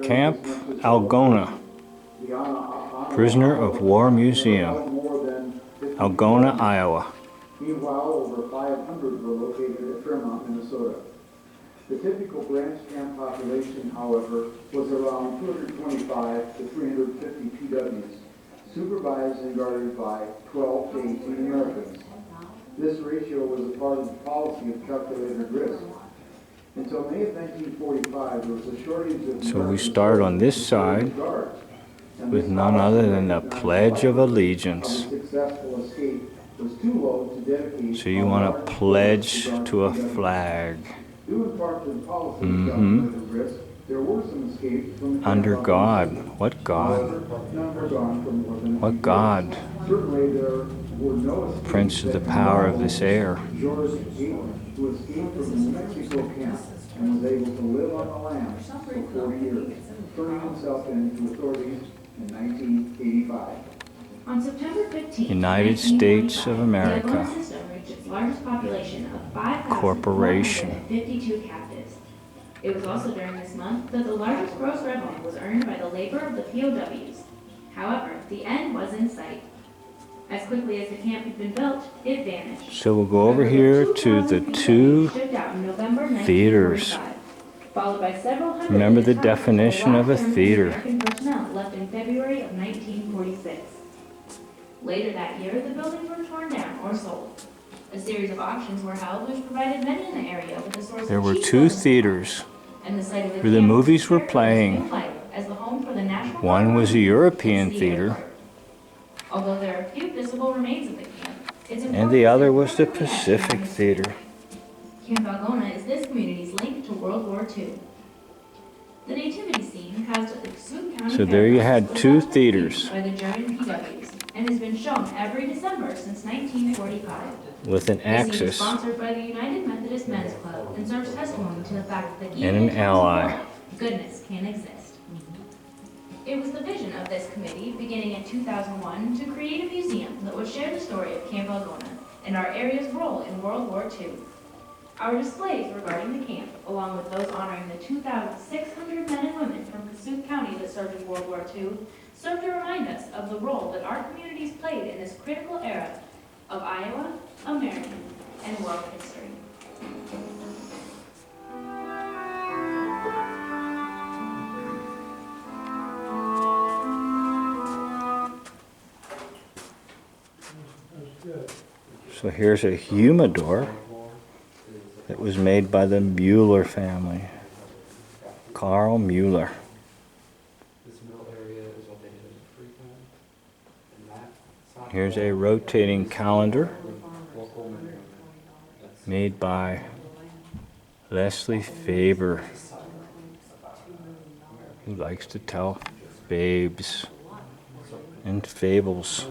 Camp Algona, Prisoner of War Museum, Algona, Iowa. Meanwhile, over 500 were located at Fremont, Minnesota. The typical branch camp population, however, was around 225 to 350 PWs, supervised and guarded by 12 to 18 Americans. This ratio was a part of the policy of calculated risk. Until May of 1945, there was a shortage of... So we start on this side with none other than the Pledge of Allegiance. So you want to pledge to a flag. Under God. What God? What God? Prince of the power of this air. Who escaped from the New Mexico camp and was able to live on the land for 4 years, turning himself in to authorities in 1985. On September 15, United States of America. The Algona system reached its largest population of 5,152 captives. It was also during this month that the largest gross revenue was earned by the labor of the POWs. However, the end was in sight. As quickly as the camp had been built, it vanished. So we'll go over here to the two theaters. Followed by several hundred. Remember the definition of a theater. American personnel left in February of 1946. Later that year, the buildings were torn down or sold. A series of auctions were held, which provided many in the area with a source of There were cheap two buildings. theaters And the site of where the movies were camp playing. as the home for the National One was a Guard European and theater, Although there are few visible remains of the camp, it's and the other was the Pacific Theater. Camp Algona is this community's link to World War II. The nativity scene housed at the Sioux County So there you had Fairgrounds two was also theaters. used by the German PWs and has been shown every December since 1945. With an The scene is axis sponsored by the United Methodist Men's Club and serves testimony to the fact that and even an in times of ally. war, goodness can exist. It was the vision of this committee, beginning in 2001, to create a museum that would share the story of Camp Algona and our area's role in World War II. Our displays regarding the camp, along with those honoring the 2,600 men and women from Sioux County that served in World War II, serve to remind us of the role that our communities played in this critical era of Iowa, American, and world history. So here's a humidor that was made by the Mueller family. Carl Mueller. Here's a rotating calendar made by Leslie Faber, who likes to tell babes and fables.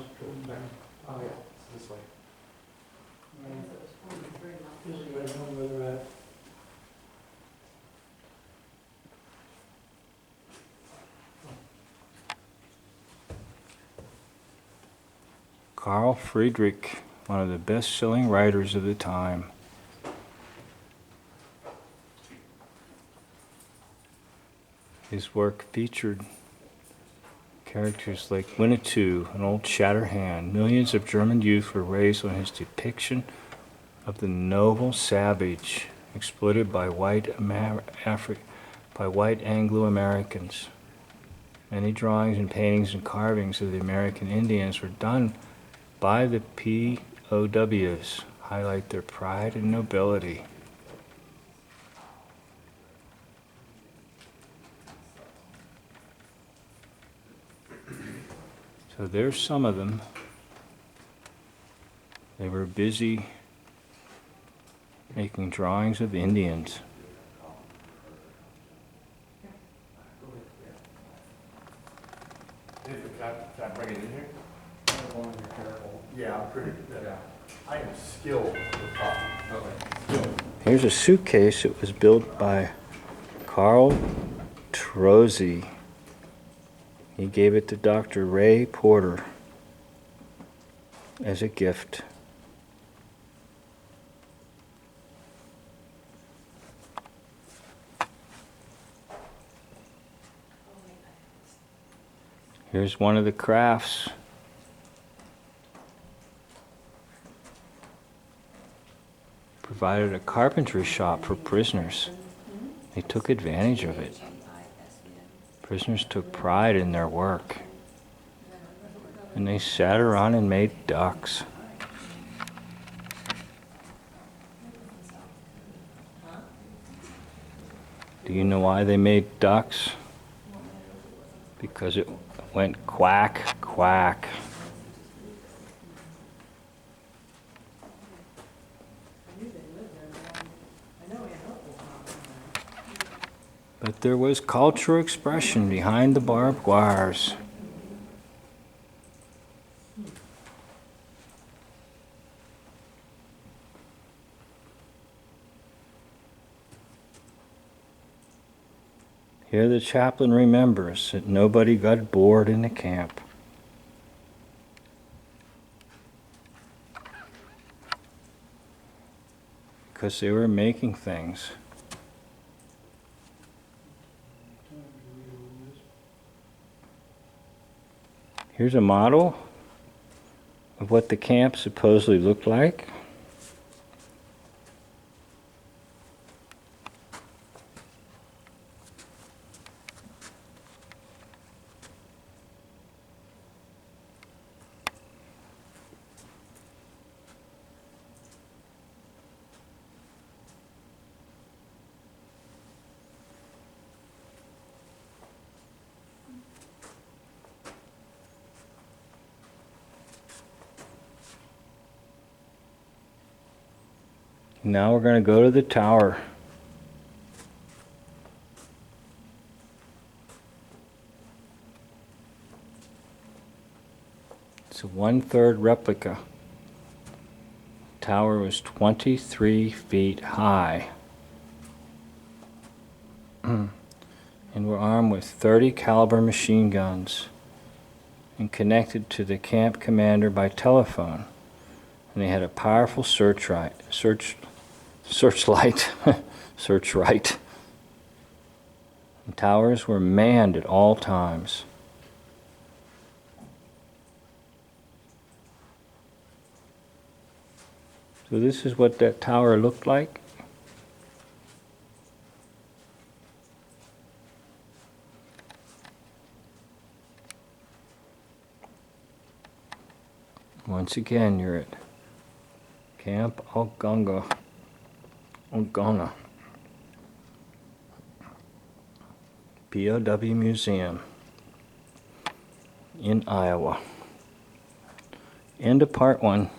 Carl Friedrich, one of the best-selling writers of the time. His work featured characters like Winnetou, an old Shatterhand. Millions of German youth were raised on his depiction of the noble savage exploited by white Anglo-Americans. Many drawings and paintings and carvings of the American Indians were done by the POWs, highlight their pride and nobility. So there's some of them. They were busy making drawings of Indians. Can I bring it in here? Yeah, I'm pretty good. Yeah. I am skilled with coffee. Okay. Skilled. Here's a suitcase. It was built by Carl Trozzi. He gave it to Dr. Ray Porter as a gift. Here's one of the crafts. Provided a carpentry shop for prisoners. They took advantage of it. Prisoners took pride in their work. And they sat around and made ducks. Do you know why they made ducks? Because it went quack, quack. But there was cultural expression behind the barbed wires. Here the chaplain remembers that nobody got bored in the camp. Because they were making things. Here's a model of what the camp supposedly looked like. Now we're going to go to the tower. It's a 1/3 replica. The tower was 23 feet high. And were armed with 30 caliber machine guns and connected to the camp commander by telephone. And they had a powerful searchlight. Searchlight. The towers were manned at all times. So this is what that tower looked like. Once again, you're at Camp Ogona, POW Museum in Iowa. End of part 1.